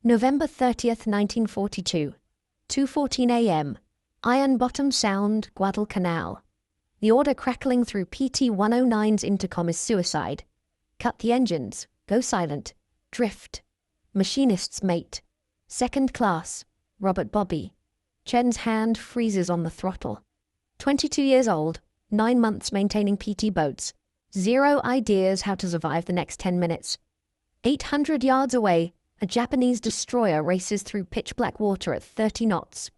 November 30th, 1942. 2:14 a.m. Iron Bottom Sound, Guadalcanal. The order crackling through PT-109's intercom is suicide. Cut the engines. Go silent. Drift. Machinist's mate. Second class. Robert Bobby. Chen's hand freezes on the throttle. 22 years old, 9 months maintaining PT boats. Zero ideas how to survive the next 10 minutes. 800 yards away, a Japanese destroyer races through pitch-black water at 30 knots.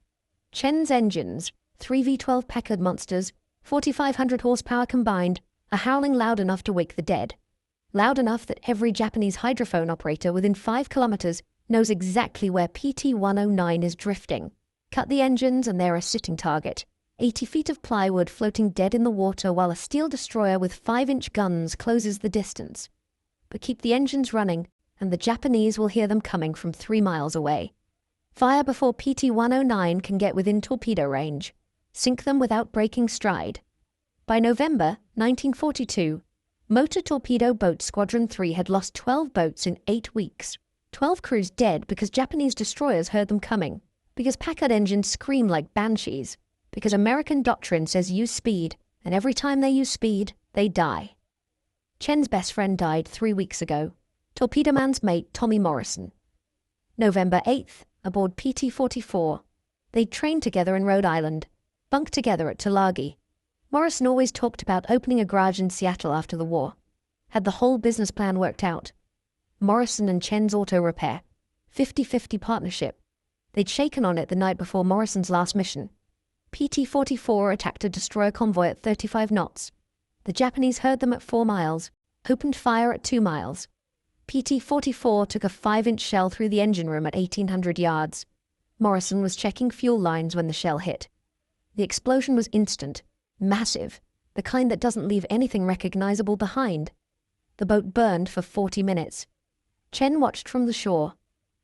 Chen's engines, 3 V-12 Packard monsters, 4,500 horsepower combined, are howling loud enough to wake the dead. Loud enough that every Japanese hydrophone operator within 5 kilometers knows exactly where PT-109 is drifting. Cut the engines and they're a sitting target. 80 feet of plywood floating dead in the water while a steel destroyer with 5-inch guns closes the distance. But keep the engines running, and the Japanese will hear them coming from 3 miles away. Fire before PT-109 can get within torpedo range. Sink them without breaking stride. By November 1942, Motor Torpedo Boat Squadron 3 had lost 12 boats in 8 weeks. 12 crews dead because Japanese destroyers heard them coming, because Packard engines scream like banshees, because American doctrine says use speed, and every time they use speed, they die. Chen's best friend died 3 weeks ago. Torpedo Man's mate Tommy Morrison. November 8th, aboard PT-44. They'd trained together in Rhode Island, bunked together at Tulagi. Morrison always talked about opening a garage in Seattle after the war. Had the whole business plan worked out. Morrison and Chen's auto repair. 50-50 partnership. They'd shaken on it the night before Morrison's last mission. PT-44 attacked a destroyer convoy at 35 knots. The Japanese heard them at 4 miles, opened fire at 2 miles. PT-44 took a 5-inch shell through the engine room at 1,800 yards. Morrison was checking fuel lines when the shell hit. The explosion was instant, massive, the kind that doesn't leave anything recognizable behind. The boat burned for 40 minutes. Chen watched from the shore,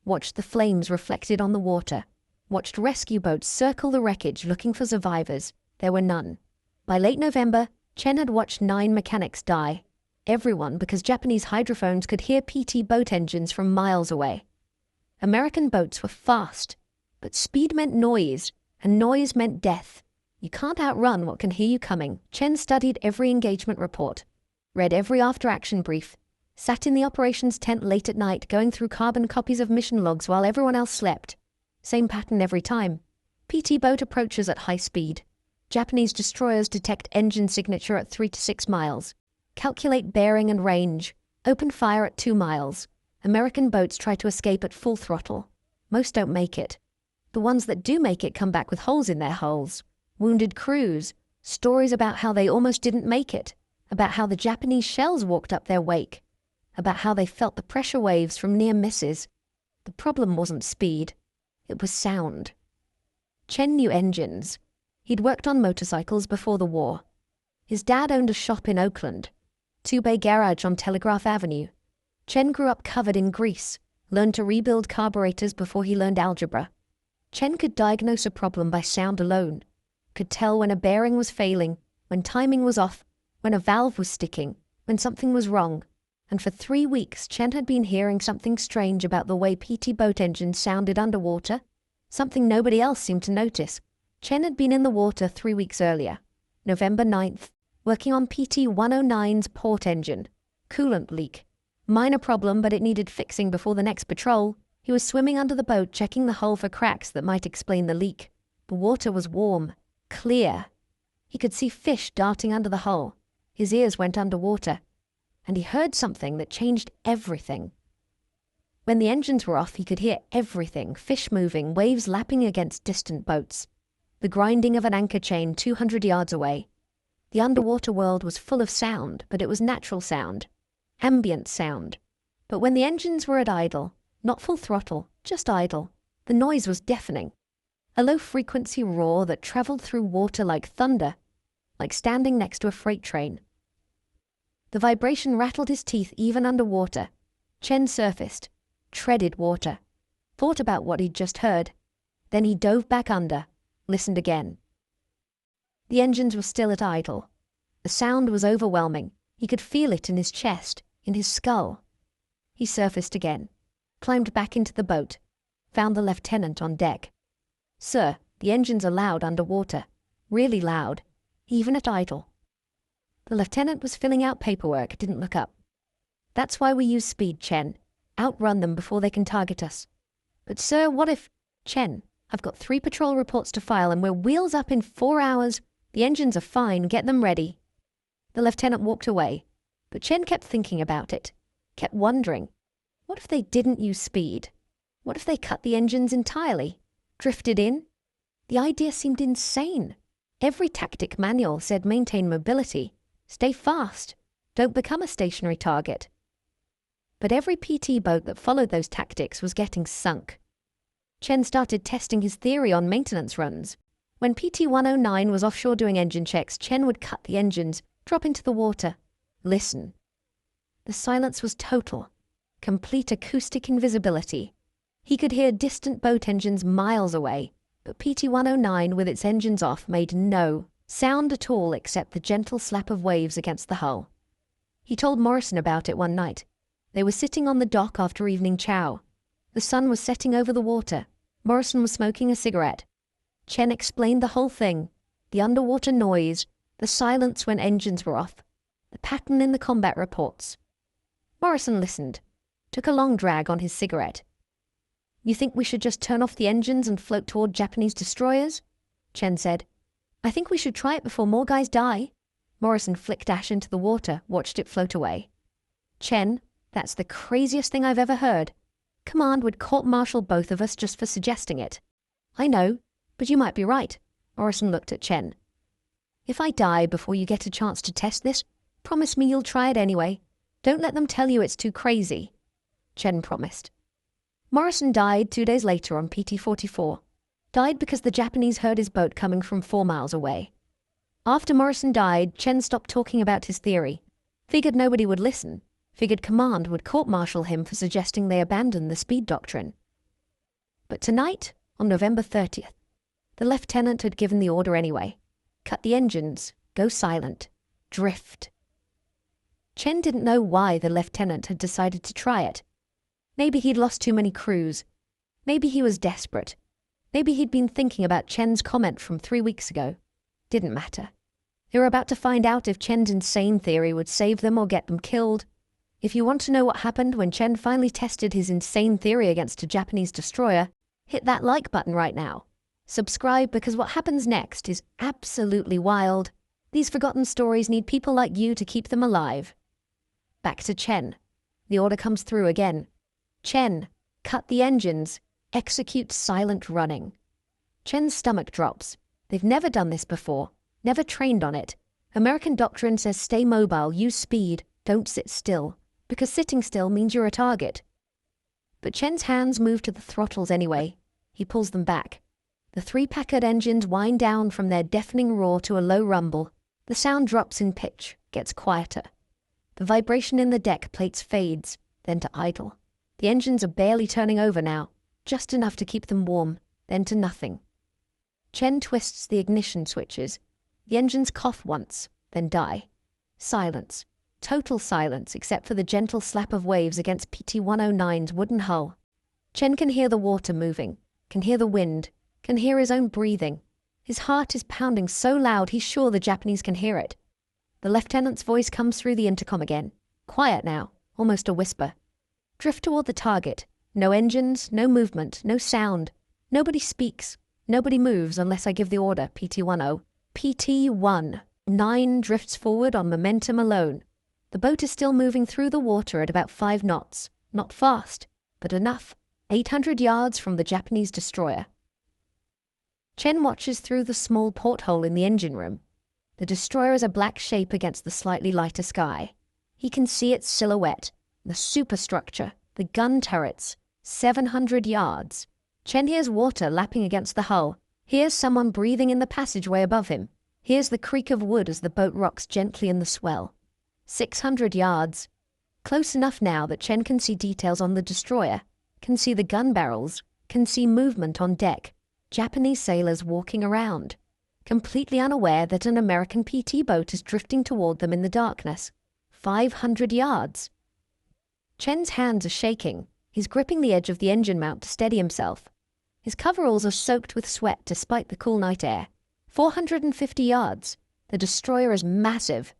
watched the flames reflected on the water, watched rescue boats circle the wreckage looking for survivors. There were none. By late November, Chen had watched 9 mechanics die. Everyone because Japanese hydrophones could hear PT boat engines from miles away. American boats were fast, but speed meant noise, and noise meant death. You can't outrun what can hear you coming. Chen studied every engagement report, read every after-action brief, sat in the operations tent late at night going through carbon copies of mission logs while everyone else slept. Same pattern every time. PT boat approaches at high speed. Japanese destroyers detect engine signature at 3 to 6 miles. Calculate bearing and range. Open fire at 2 miles. American boats try to escape at full throttle. Most don't make it. The ones that do make it come back with holes in their hulls. Wounded crews. Stories about how they almost didn't make it. About how the Japanese shells walked up their wake. About how they felt the pressure waves from near misses. The problem wasn't speed. It was sound. Chen knew engines. He'd worked on motorcycles before the war. His dad owned a shop in Oakland. 2-bay garage on Telegraph Avenue. Chen grew up covered in grease, learned to rebuild carburetors before he learned algebra. Chen could diagnose a problem by sound alone, could tell when a bearing was failing, when timing was off, when a valve was sticking, when something was wrong. And for 3 weeks Chen had been hearing something strange about the way PT boat engines sounded underwater, something nobody else seemed to notice. Chen had been in the water 3 weeks earlier, November 9th, working on PT-109's port engine. Coolant leak. Minor problem, but it needed fixing before the next patrol. He was swimming under the boat, checking the hull for cracks that might explain the leak. The water was warm, clear. He could see fish darting under the hull. His ears went underwater. And he heard something that changed everything. When the engines were off, he could hear everything. Fish moving, waves lapping against distant boats. The grinding of an anchor chain 200 yards away. The underwater world was full of sound, but it was natural sound. Ambient sound. But when the engines were at idle, not full throttle, just idle, the noise was deafening. A low-frequency roar that traveled through water like thunder, like standing next to a freight train. The vibration rattled his teeth even underwater. Chen surfaced, treaded water, thought about what he'd just heard. Then he dove back under, listened again. The engines were still at idle. The sound was overwhelming. He could feel it in his chest, in his skull. He surfaced again, climbed back into the boat, found the lieutenant on deck. "Sir, the engines are loud underwater. Really loud. Even at idle." The lieutenant was filling out paperwork, didn't look up. "That's why we use speed, Chen. Outrun them before they can target us." "But sir, what if—" "Chen, I've got 3 patrol reports to file and we're wheels up in 4 hours. The engines are fine, get them ready." The lieutenant walked away, but Chen kept thinking about it, kept wondering, what if they didn't use speed? What if they cut the engines entirely? Drifted in? The idea seemed insane. Every tactic manual said maintain mobility, stay fast, don't become a stationary target. But every PT boat that followed those tactics was getting sunk. Chen started testing his theory on maintenance runs. When PT-109 was offshore doing engine checks, Chen would cut the engines, drop into the water, listen. The silence was total, complete acoustic invisibility. He could hear distant boat engines miles away, but PT-109 with its engines off made no sound at all except the gentle slap of waves against the hull. He told Morrison about it one night. They were sitting on the dock after evening chow. The sun was setting over the water. Morrison was smoking a cigarette. Chen explained the whole thing, the underwater noise, the silence when engines were off, the pattern in the combat reports. Morrison listened, took a long drag on his cigarette. "You think we should just turn off the engines and float toward Japanese destroyers?" Chen said. "I think we should try it before more guys die." Morrison flicked ash into the water, watched it float away. "Chen, that's the craziest thing I've ever heard. Command would court-martial both of us just for suggesting it." "I know, but you might be right." Morrison looked at Chen. "If I die before you get a chance to test this, promise me you'll try it anyway. Don't let them tell you it's too crazy." Chen promised. Morrison died 2 days later on PT-44. Died because the Japanese heard his boat coming from 4 miles away. After Morrison died, Chen stopped talking about his theory. Figured nobody would listen. Figured command would court-martial him for suggesting they abandon the speed doctrine. But tonight, on November 30th, the lieutenant had given the order anyway. Cut the engines, go silent, drift. Chen didn't know why the lieutenant had decided to try it. Maybe he'd lost too many crews. Maybe he was desperate. Maybe he'd been thinking about Chen's comment from 3 weeks ago. Didn't matter. They were about to find out if Chen's insane theory would save them or get them killed. If you want to know what happened when Chen finally tested his insane theory against a Japanese destroyer, hit that like button right now. Subscribe because what happens next is absolutely wild. These forgotten stories need people like you to keep them alive. Back to Chen. The order comes through again. "Chen, cut the engines. Execute silent running." Chen's stomach drops. They've never done this before. Never trained on it. American doctrine says stay mobile, use speed, don't sit still. Because sitting still means you're a target. But Chen's hands move to the throttles anyway. He pulls them back. The 3 Packard engines wind down from their deafening roar to a low rumble. The sound drops in pitch, gets quieter. The vibration in the deck plates fades, then to idle. The engines are barely turning over now, just enough to keep them warm, then to nothing. Chen twists the ignition switches. The engines cough once, then die. Silence. Total silence except for the gentle slap of waves against PT-109's wooden hull. Chen can hear the water moving, can hear the wind, can hear his own breathing. His heart is pounding so loud he's sure the Japanese can hear it. The lieutenant's voice comes through the intercom again. Quiet now, almost a whisper. Drift toward the target. No engines, no movement, no sound. Nobody speaks. Nobody moves unless I give the order, PT-10. PT-19 drifts forward on momentum alone. The boat is still moving through the water at about 5 knots. Not fast, but enough. 800 yards from the Japanese destroyer. Chen watches through the small porthole in the engine room. The destroyer is a black shape against the slightly lighter sky. He can see its silhouette, the superstructure, the gun turrets. 700 yards. Chen hears water lapping against the hull. Hears someone breathing in the passageway above him. Hears the creak of wood as the boat rocks gently in the swell. 600 yards. Close enough now that Chen can see details on the destroyer, can see the gun barrels, can see movement on deck. Japanese sailors walking around, completely unaware that an American PT boat is drifting toward them in the darkness. 500 yards. Chen's hands are shaking. He's gripping the edge of the engine mount to steady himself. His coveralls are soaked with sweat despite the cool night air. 450 yards. The destroyer is massive.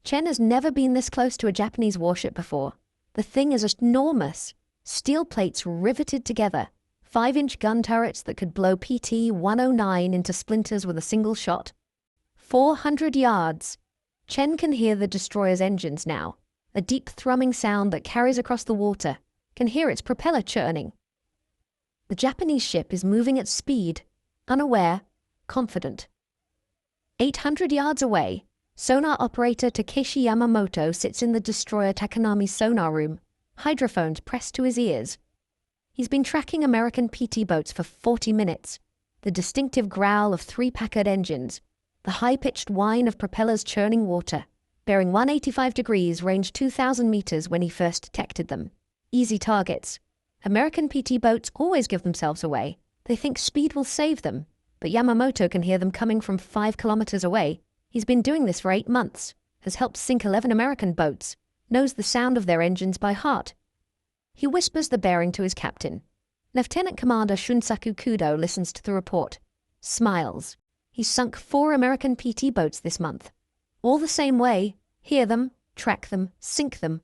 Chen has never been this close to a Japanese warship before. The thing is enormous. Steel plates riveted together. 5-inch gun turrets that could blow PT-109 into splinters with a single shot. 400 yards. Chen can hear the destroyer's engines now. A deep thrumming sound that carries across the water. Can hear its propeller churning. The Japanese ship is moving at speed, unaware, confident. 800 yards away, sonar operator Takeshi Yamamoto sits in the destroyer Takanami's sonar room, hydrophones pressed to his ears. He's been tracking American PT boats for 40 minutes. The distinctive growl of 3 Packard engines, the high-pitched whine of propellers churning water, bearing 185 degrees, ranged 2,000 meters when he first detected them. Easy targets. American PT boats always give themselves away. They think speed will save them, but Yamamoto can hear them coming from 5 kilometers away. He's been doing this for 8 months, has helped sink 11 American boats, knows the sound of their engines by heart. He whispers the bearing to his captain. Lieutenant Commander Shunsaku Kudo listens to the report, smiles. He's sunk 4 American PT boats this month. All the same way, hear them, track them, sink them.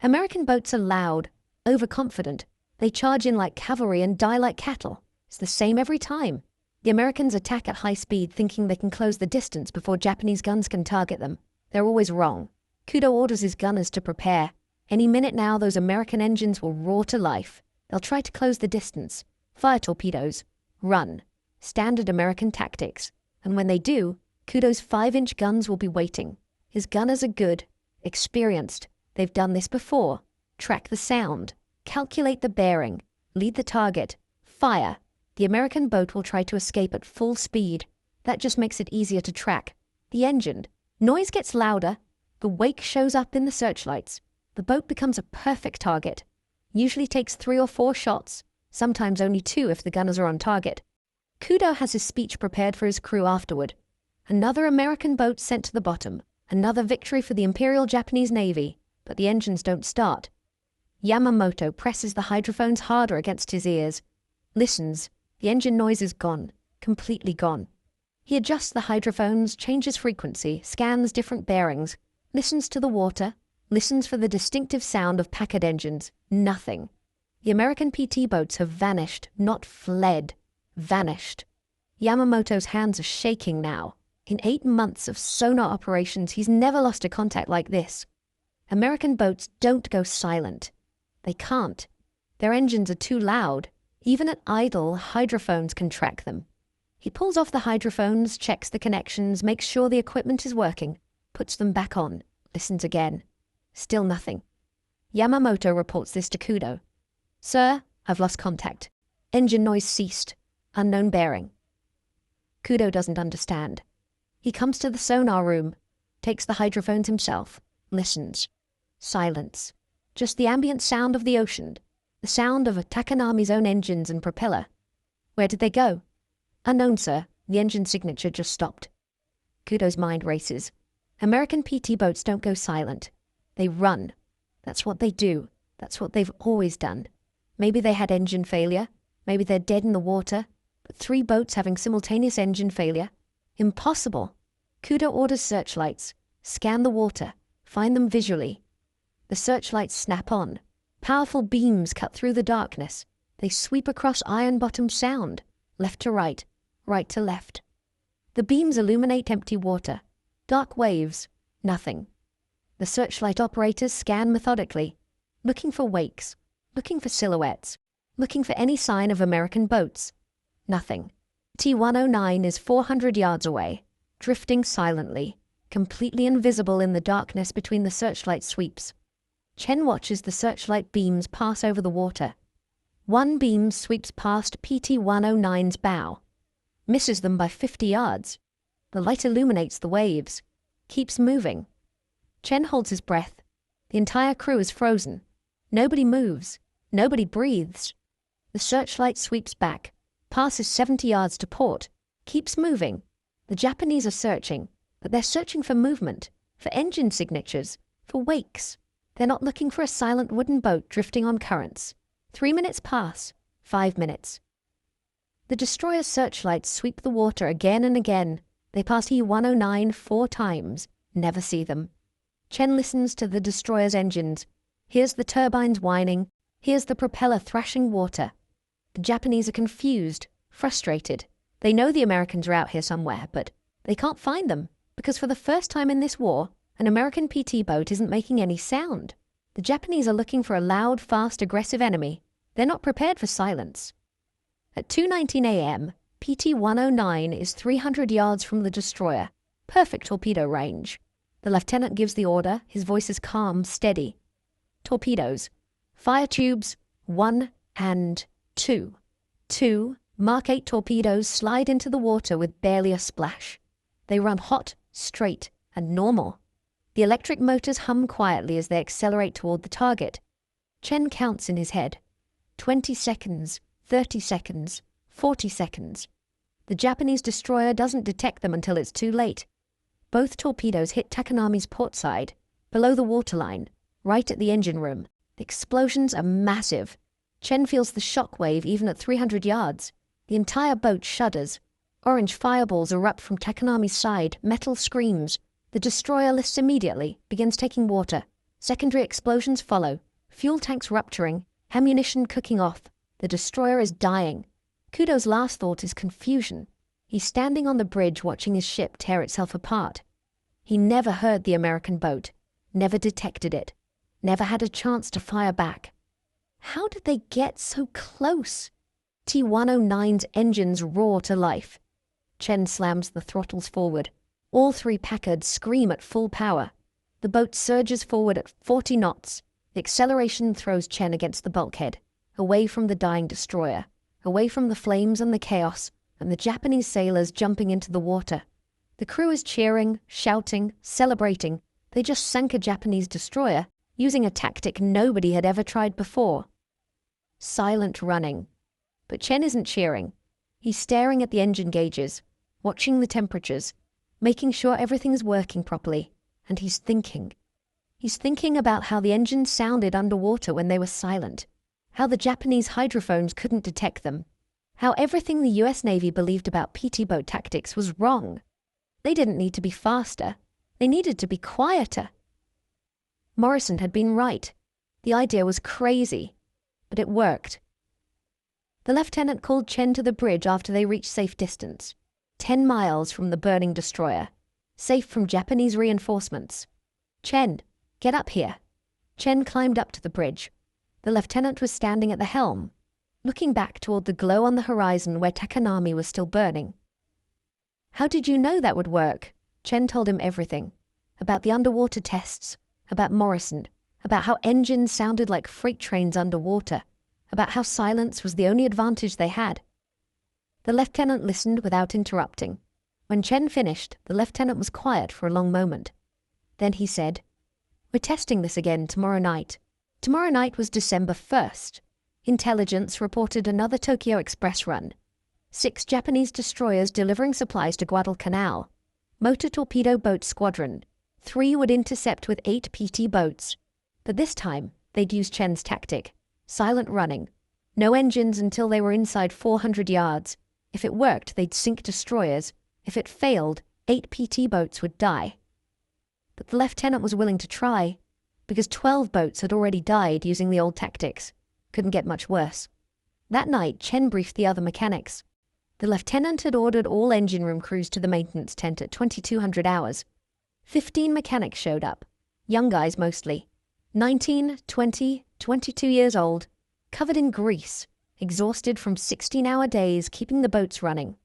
American boats are loud, overconfident. They charge in like cavalry and die like cattle. It's the same every time. The Americans attack at high speed thinking they can close the distance before Japanese guns can target them. They're always wrong. Kudo orders his gunners to prepare. Any minute now, those American engines will roar to life. They'll try to close the distance, fire torpedoes, run. Standard American tactics. And when they do, Kudo's 5-inch guns will be waiting. His gunners are good, experienced. They've done this before. Track the sound. Calculate the bearing. Lead the target. Fire. The American boat will try to escape at full speed. That just makes it easier to track. The engine. Noise gets louder. The wake shows up in the searchlights. The boat becomes a perfect target. Usually takes 3 or 4 shots, sometimes only 2 if the gunners are on target. Kudo has his speech prepared for his crew afterward. Another American boat sent to the bottom. Another victory for the Imperial Japanese Navy, but the engines don't start. Yamamoto presses the hydrophones harder against his ears. Listens. The engine noise is gone. Completely gone. He adjusts the hydrophones, changes frequency, scans different bearings, listens to the water, listens for the distinctive sound of Packard engines. Nothing. The American PT boats have vanished, not fled. Vanished. Yamamoto's hands are shaking now. In 8 months of sonar operations, he's never lost a contact like this. American boats don't go silent. They can't. Their engines are too loud. Even at idle, hydrophones can track them. He pulls off the hydrophones, checks the connections, makes sure the equipment is working, puts them back on, listens again. Still nothing. Yamamoto reports this to Kudo. Sir, I've lost contact. Engine noise ceased. Unknown bearing. Kudo doesn't understand. He comes to the sonar room, takes the hydrophones himself, listens. Silence. Just the ambient sound of the ocean, the sound of a Takanami's own engines and propeller. Where did they go? Unknown, sir. The engine signature just stopped. Kudo's mind races. American PT boats don't go silent. They run. That's what they do. That's what they've always done. Maybe they had engine failure. Maybe they're dead in the water. But 3 boats having simultaneous engine failure? Impossible. Kudo orders searchlights. Scan the water. Find them visually. The searchlights snap on. Powerful beams cut through the darkness. They sweep across Iron-Bottom Sound, left to right to left. The beams illuminate empty water. Dark waves. Nothing. The searchlight operators scan methodically, looking for wakes, looking for silhouettes, looking for any sign of American boats. Nothing. T-109 is 400 yards away, drifting silently, completely invisible in the darkness between the searchlight sweeps. Chen watches the searchlight beams pass over the water. One beam sweeps past PT-109's bow, misses them by 50 yards. The light illuminates the waves, keeps moving. Chen holds his breath. The entire crew is frozen. Nobody moves. Nobody breathes. The searchlight sweeps back, passes 70 yards to port, keeps moving. The Japanese are searching, but they're searching for movement, for engine signatures, for wakes. They're not looking for a silent wooden boat drifting on currents. 3 minutes pass. 5 minutes. The destroyer's searchlights sweep the water again and again. They pass E-109 4 times. Never see them. Chen listens to the destroyer's engines. Hears the turbines whining. Hears the propeller thrashing water. The Japanese are confused, frustrated. They know the Americans are out here somewhere, but they can't find them, because for the first time in this war, an American PT boat isn't making any sound. The Japanese are looking for a loud, fast, aggressive enemy. They're not prepared for silence. At 2:19 a.m., PT-109 is 300 yards from the destroyer. Perfect torpedo range. The lieutenant gives the order. His voice is calm, steady. Torpedoes. Fire tubes 1 and 2. 2 Mark 8 torpedoes slide into the water with barely a splash. They run hot, straight, and normal. The electric motors hum quietly as they accelerate toward the target. Chen counts in his head. 20 seconds, 30 seconds, 40 seconds. The Japanese destroyer doesn't detect them until it's too late. Both torpedoes hit Takanami's port side, below the waterline, right at the engine room. The explosions are massive. Chen feels the shock wave even at 300 yards. The entire boat shudders. Orange fireballs erupt from Takanami's side, metal screams. The destroyer lifts immediately, begins taking water. Secondary explosions follow, fuel tanks rupturing, ammunition cooking off. The destroyer is dying. Kudo's last thought is confusion. He's standing on the bridge watching his ship tear itself apart. He never heard the American boat, never detected it, never had a chance to fire back. How did they get so close? T-109's engines roar to life. Chen slams the throttles forward. All 3 Packards scream at full power. The boat surges forward at 40 knots. The acceleration throws Chen against the bulkhead, away from the dying destroyer, away from the flames and the chaos, and the Japanese sailors jumping into the water. The crew is cheering, shouting, celebrating. They just sank a Japanese destroyer, using a tactic nobody had ever tried before. Silent running. But Chen isn't cheering. He's staring at the engine gauges, watching the temperatures, making sure everything's working properly, and he's thinking. He's thinking about how the engines sounded underwater when they were silent, how the Japanese hydrophones couldn't detect them, how everything the US Navy believed about PT boat tactics was wrong. They didn't need to be faster. They needed to be quieter. Morrison had been right. The idea was crazy, but it worked. The lieutenant called Chen to the bridge after they reached safe distance, 10 miles from the burning destroyer, safe from Japanese reinforcements. Chen, get up here. Chen climbed up to the bridge. The lieutenant was standing at the helm, looking back toward the glow on the horizon where Takanami was still burning. How did you know that would work? Chen told him everything. About the underwater tests, about Morrison, about how engines sounded like freight trains underwater, about how silence was the only advantage they had. The lieutenant listened without interrupting. When Chen finished, the lieutenant was quiet for a long moment. Then he said, "We're testing this again tomorrow night." Tomorrow night was December 1st. Intelligence reported another Tokyo Express run. 6 Japanese destroyers delivering supplies to Guadalcanal. Motor torpedo boat squadron. 3 would intercept with 8 PT boats. But this time, they'd use Chen's tactic. Silent running. No engines until they were inside 400 yards. If it worked, they'd sink destroyers. If it failed, 8 PT boats would die. But the lieutenant was willing to try, because 12 boats had already died using the old tactics. Couldn't get much worse. That night, Chen briefed the other mechanics. The lieutenant had ordered all engine room crews to the maintenance tent at 2200 hours. 15 mechanics showed up. Young guys mostly. 19, 20, 22 years old, covered in grease, exhausted from 16-hour days keeping the boats running.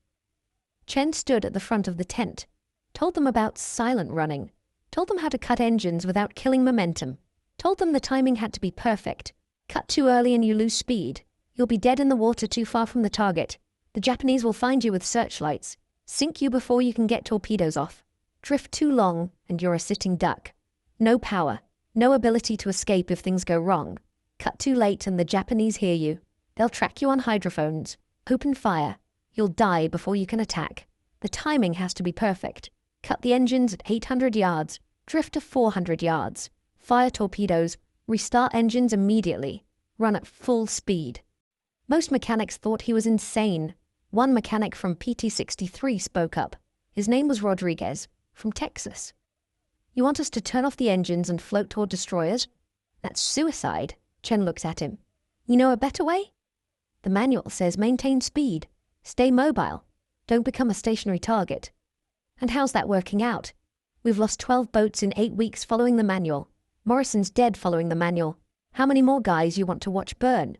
Chen stood at the front of the tent, told them about silent running, told them how to cut engines without killing momentum, told them the timing had to be perfect. Cut too early and you lose speed. You'll be dead in the water too far from the target. The Japanese will find you with searchlights, sink you before you can get torpedoes off. Drift too long and you're a sitting duck. No power, no ability to escape if things go wrong. Cut too late and the Japanese hear you. They'll track you on hydrophones. Open fire. You'll die before you can attack. The timing has to be perfect. Cut the engines at 800 yards. Drift to 400 yards. Fire torpedoes. Restart engines immediately. run at full speed. Most mechanics thought he was insane. One mechanic from PT-63 spoke up. His name was Rodriguez, from Texas. "You want us to turn off the engines and float toward destroyers? That's suicide." Chen looked at him. "You know a better way?" "The manual says maintain speed, stay mobile, don't become a stationary target." "And how's that working out? We've lost 12 boats in 8 weeks following the manual. Morrison's dead following the manual. How many more guys you want to watch burn?"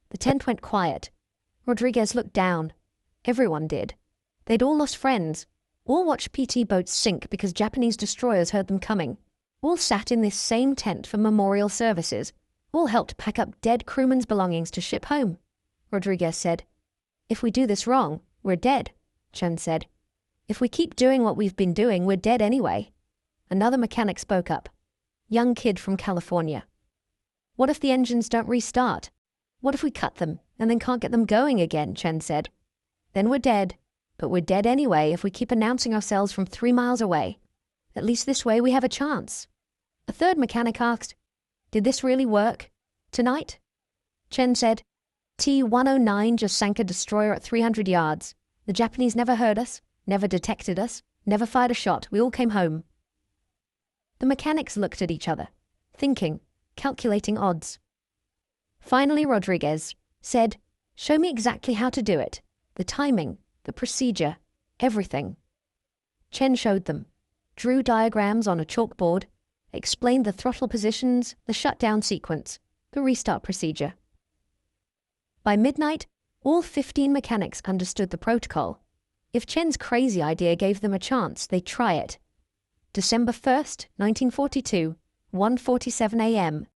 The tent went quiet. Rodriguez looked down. Everyone did. They'd all lost friends. All watched PT boats sink because Japanese destroyers heard them coming. All sat in this same tent for memorial services. All helped pack up dead crewmen's belongings to ship home. Rodriguez said, "If we do this wrong, we're dead," Chen said. "If we keep doing what we've been doing, we're dead anyway." Another mechanic spoke up. Young kid from California. "What if the engines don't restart? What if we cut them and then can't get them going again?" Chen said. "Then we're dead. But we're dead anyway if we keep announcing ourselves from 3 miles away. At least this way we have a chance." A third mechanic asked, "Did this really work? Tonight?" Chen said, "T-109 just sank a destroyer at 300 yards. The Japanese never heard us, never detected us, never fired a shot. We all came home." The mechanics looked at each other, thinking, calculating odds. Finally, Rodriguez said, "Show me exactly how to do it. The timing, the procedure, everything." Chen showed them, drew diagrams on a chalkboard, explained the throttle positions, the shutdown sequence, the restart procedure. By midnight, all 15 mechanics understood the protocol. If Chen's crazy idea gave them a chance, they'd try it. December 1st, 1942, 1:47 a.m.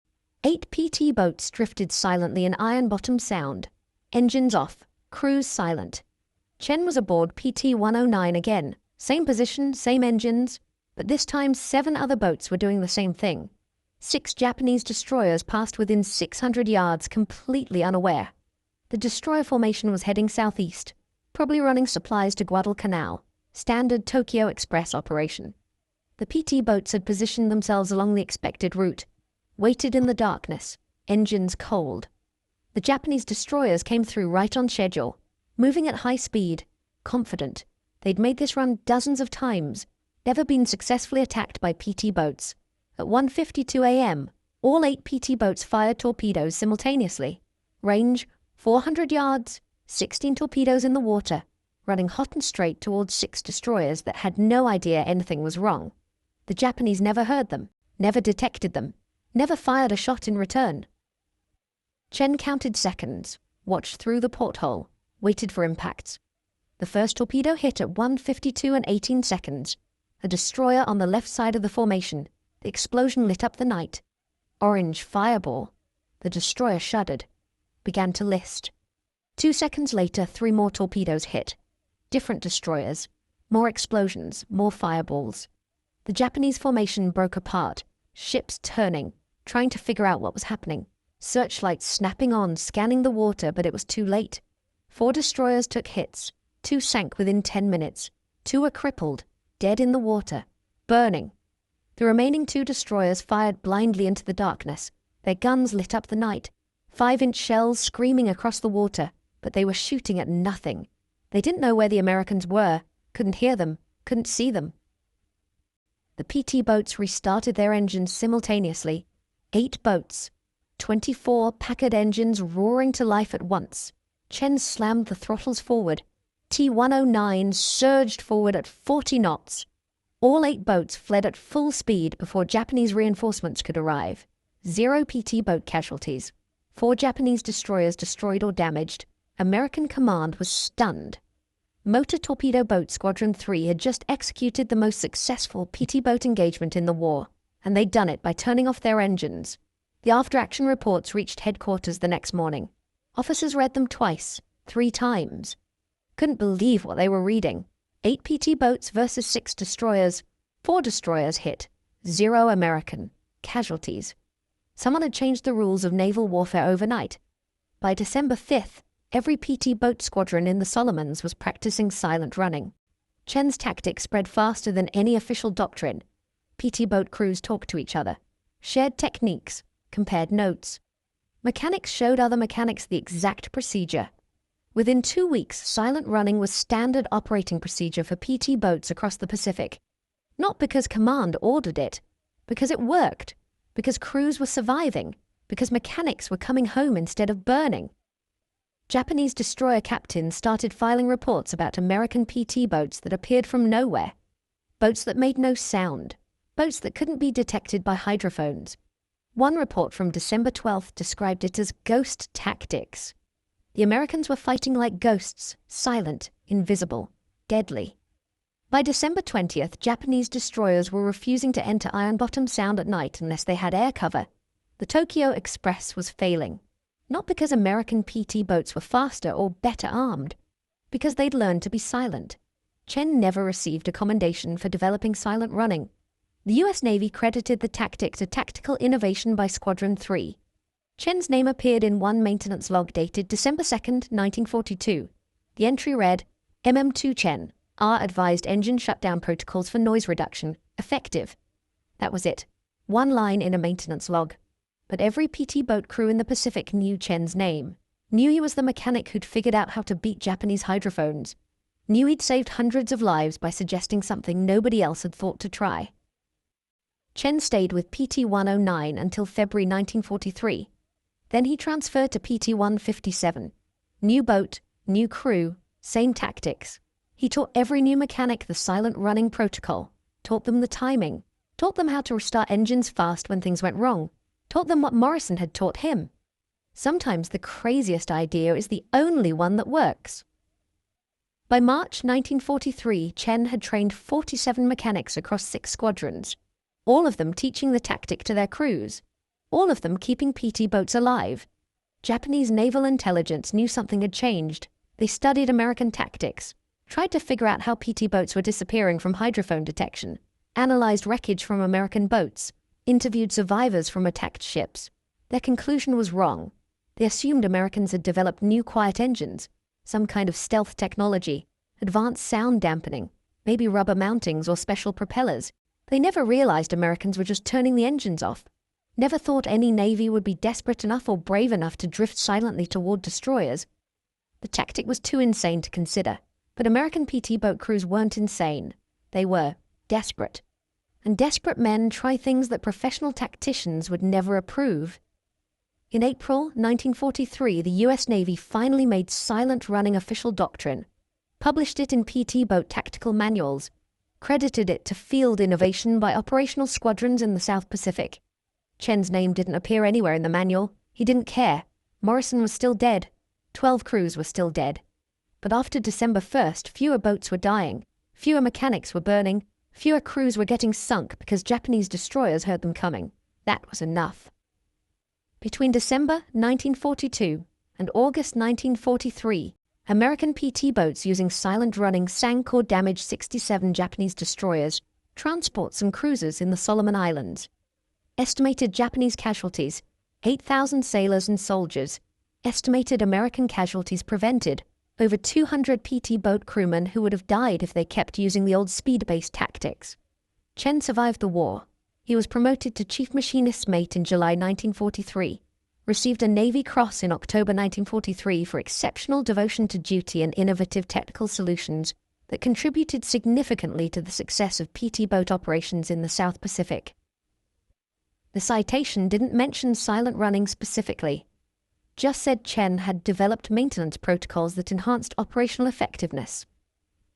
8 PT boats drifted silently in Iron Bottom Sound. Engines off, crews silent. Chen was aboard PT-109 again. Same position, same engines, but this time 7 other boats were doing the same thing. 6 Japanese destroyers passed within 600 yards, completely unaware. The destroyer formation was heading southeast, probably running supplies to Guadalcanal, standard Tokyo Express operation. The PT boats had positioned themselves along the expected route, waited in the darkness, engines cold. The Japanese destroyers came through right on schedule, moving at high speed, confident. They'd made this run dozens of times, never been successfully attacked by PT boats. At 1:52 a.m., all 8 PT boats fired torpedoes simultaneously. Range 400 yards, 16 torpedoes in the water, running hot and straight towards 6 destroyers that had no idea anything was wrong. The Japanese never heard them, never detected them, never fired a shot in return. Chen counted seconds, watched through the porthole, waited for impacts. The first torpedo hit at 1:52 and 18 seconds. A destroyer on the left side of the formation. The explosion lit up the night. Orange fireball. The destroyer shuddered, began to list. 2 seconds later, 3 more torpedoes hit. Different destroyers. More explosions, more fireballs. The Japanese formation broke apart, ships turning, trying to figure out what was happening. Searchlights snapping on, scanning the water, but it was too late. 4 destroyers took hits. 2 sank within 10 minutes. 2 were crippled, dead in the water, burning. The remaining 2 destroyers fired blindly into the darkness. Their guns lit up the night. 5-inch shells screaming across the water, but they were shooting at nothing. They didn't know where the Americans were, couldn't hear them, couldn't see them. The PT boats restarted their engines simultaneously. 8 boats. 24 Packard engines roaring to life at once. Chen slammed the throttles forward. T-109 surged forward at 40 knots. All 8 boats fled at full speed before Japanese reinforcements could arrive. 0 PT boat casualties. 4 Japanese destroyers destroyed or damaged. American command was stunned. Motor Torpedo Boat Squadron 3 had just executed the most successful PT boat engagement in the war, and they'd done it by turning off their engines. The after-action reports reached headquarters the next morning. Officers read them twice, 3 times. Couldn't believe what they were reading. 8 PT boats versus 6 destroyers. 4 destroyers hit. 0 American. Casualties. Someone had changed the rules of naval warfare overnight. By December 5th, every PT boat squadron in the Solomons was practicing silent running. Chen's tactics spread faster than any official doctrine. PT boat crews talked to each other, shared techniques, compared notes. Mechanics showed other mechanics the exact procedure. Within 2 weeks, silent running was standard operating procedure for PT boats across the Pacific. Not because command ordered it, because it worked, because crews were surviving, because mechanics were coming home instead of burning. Japanese destroyer captains started filing reports about American PT boats that appeared from nowhere. Boats that made no sound. Boats that couldn't be detected by hydrophones. One report from December 12th described it as ghost tactics. The Americans were fighting like ghosts, silent, invisible, deadly. By December 20th, Japanese destroyers were refusing to enter Iron-Bottom Sound at night unless they had air cover. The Tokyo Express was failing. Not because American PT boats were faster or better armed, because they'd learned to be silent. Chen never received a commendation for developing silent running. The U.S. Navy credited the tactic to tactical innovation by Squadron 3. Chen's name appeared in one maintenance log dated December 2, 1942. The entry read, MM2 Chen, R advised engine shutdown protocols for noise reduction, effective. That was it. One line in a maintenance log. But every PT boat crew in the Pacific knew Chen's name, knew he was the mechanic who'd figured out how to beat Japanese hydrophones, knew he'd saved hundreds of lives by suggesting something nobody else had thought to try. Chen stayed with PT-109 until February 1943. Then he transferred to PT-157. New boat, new crew, same tactics. He taught every new mechanic the silent running protocol, taught them the timing, taught them how to restart engines fast when things went wrong, taught them what Morrison had taught him. Sometimes the craziest idea is the only one that works. By March 1943, Chen had trained 47 mechanics across 6 squadrons, all of them teaching the tactic to their crews, all of them keeping PT boats alive. Japanese naval intelligence knew something had changed. They studied American tactics, tried to figure out how PT boats were disappearing from hydrophone detection, analyzed wreckage from American boats, interviewed survivors from attacked ships. Their conclusion was wrong. They assumed Americans had developed new quiet engines, some kind of stealth technology, advanced sound dampening, maybe rubber mountings or special propellers. They never realized Americans were just turning the engines off. Never thought any navy would be desperate enough or brave enough to drift silently toward destroyers. The tactic was too insane to consider, but American PT boat crews weren't insane. They were desperate. And desperate men try things that professional tacticians would never approve. In April 1943, the U.S. Navy finally made silent running official doctrine, published it in PT boat tactical manuals, credited it to field innovation by operational squadrons in the South Pacific. Chen's name didn't appear anywhere in the manual. He didn't care. Morrison was still dead. 12 crews were still dead. But after December 1st, fewer boats were dying, fewer mechanics were burning, fewer crews were getting sunk because Japanese destroyers heard them coming. That was enough. Between December 1942 and August 1943, American PT boats using silent running sank or damaged 67 Japanese destroyers, transports and cruisers in the Solomon Islands. Estimated Japanese casualties, 8,000 sailors and soldiers. Estimated American casualties prevented, over 200 PT boat crewmen who would have died if they kept using the old speed-based tactics. Chen survived the war. He was promoted to Chief Machinist's Mate in July 1943, received a Navy Cross in October 1943 for exceptional devotion to duty and innovative technical solutions that contributed significantly to the success of PT boat operations in the South Pacific. The citation didn't mention silent running specifically, just said Chen had developed maintenance protocols that enhanced operational effectiveness.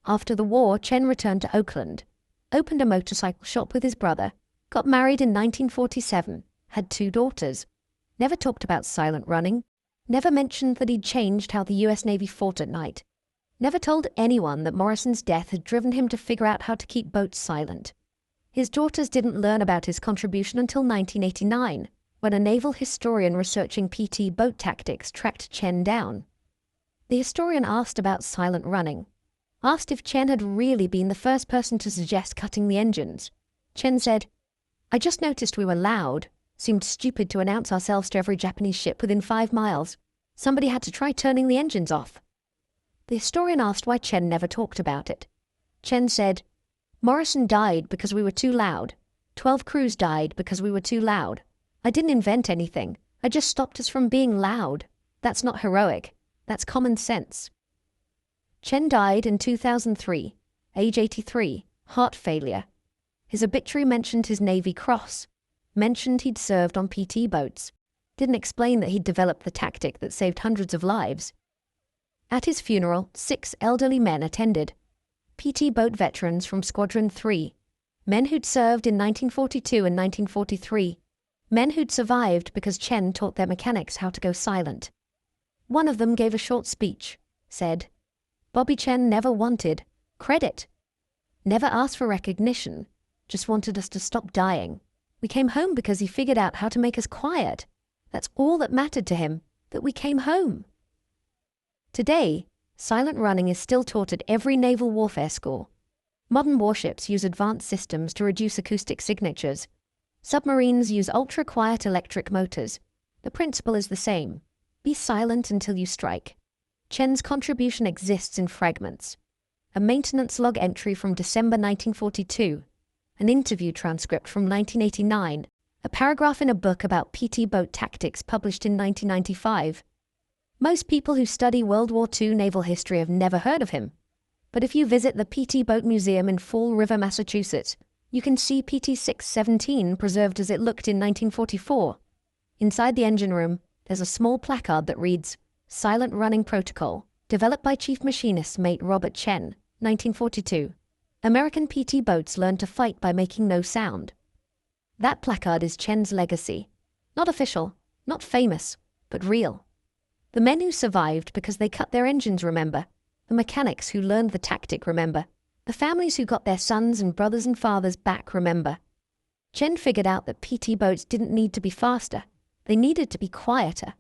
After the war, Chen returned to Oakland, opened a motorcycle shop with his brother, got married in 1947, had 2 daughters, never talked about silent running, never mentioned that he'd changed how the U.S. Navy fought at night, never told anyone that Morrison's death had driven him to figure out how to keep boats silent. His daughters didn't learn about his contribution until 1989, when a naval historian researching PT boat tactics tracked Chen down. The historian asked about silent running, asked if Chen had really been the first person to suggest cutting the engines. Chen said, "I just noticed we were loud. Seemed stupid to announce ourselves to every Japanese ship within 5 miles. Somebody had to try turning the engines off." The historian asked why Chen never talked about it. Chen said, "Morrison died because we were too loud. 12 crews died because we were too loud. I didn't invent anything. I just stopped us from being loud. That's not heroic. That's common sense. Chen died in 2003, age 83, heart failure. His obituary mentioned his Navy Cross, mentioned he'd served on PT boats, didn't explain that he'd developed the tactic that saved hundreds of lives. At his funeral, 6 elderly men attended. PT boat veterans from Squadron 3, men who'd served in 1942 and 1943, men who'd survived because Chen taught their mechanics how to go silent. One of them gave a short speech, said, "Bobby Chen never wanted credit, never asked for recognition, just wanted us to stop dying. We came home because he figured out how to make us quiet. That's all that mattered to him, that we came home." Today, silent running is still taught at every naval warfare school. Modern warships use advanced systems to reduce acoustic signatures. Submarines use ultra-quiet electric motors. The principle is the same. Be silent until you strike. Chen's contribution exists in fragments. A maintenance log entry from December 1942, an interview transcript from 1989, a paragraph in a book about PT boat tactics published in 1995. Most people who study World War II naval history have never heard of him. But if you visit the PT Boat Museum in Fall River, Massachusetts, you can see PT 617 preserved as it looked in 1944. Inside the engine room, there's a small placard that reads, "Silent Running Protocol, developed by Chief Machinist Mate Robert Chen, 1942. American PT boats learned to fight by making no sound." That placard is Chen's legacy. Not official, not famous, but real. The men who survived because they cut their engines remember. The mechanics who learned the tactic remember. The families who got their sons and brothers and fathers back remember. Chen figured out that PT boats didn't need to be faster. They needed to be quieter.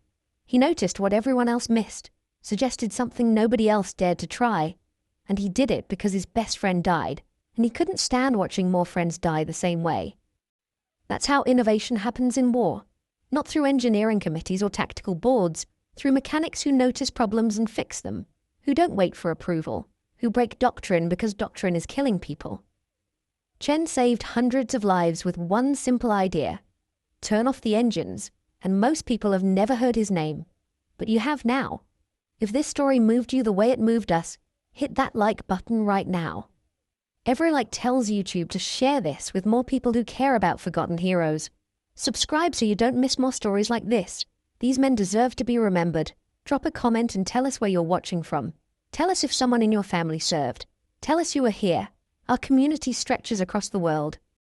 He noticed what everyone else missed, suggested something nobody else dared to try, and he did it because his best friend died, and he couldn't stand watching more friends die the same way. That's how innovation happens in war. Not through engineering committees or tactical boards, through mechanics who notice problems and fix them, who don't wait for approval, who break doctrine because doctrine is killing people. Chen saved hundreds of lives with one simple idea: turn off the engines, and most people have never heard his name. But you have now. If this story moved you the way it moved us, hit that like button right now. Every like tells YouTube to share this with more people who care about forgotten heroes. Subscribe so you don't miss more stories like this. These men deserve to be remembered. Drop a comment and tell us where you're watching from. Tell us if someone in your family served. Tell us you are here. Our community stretches across the world.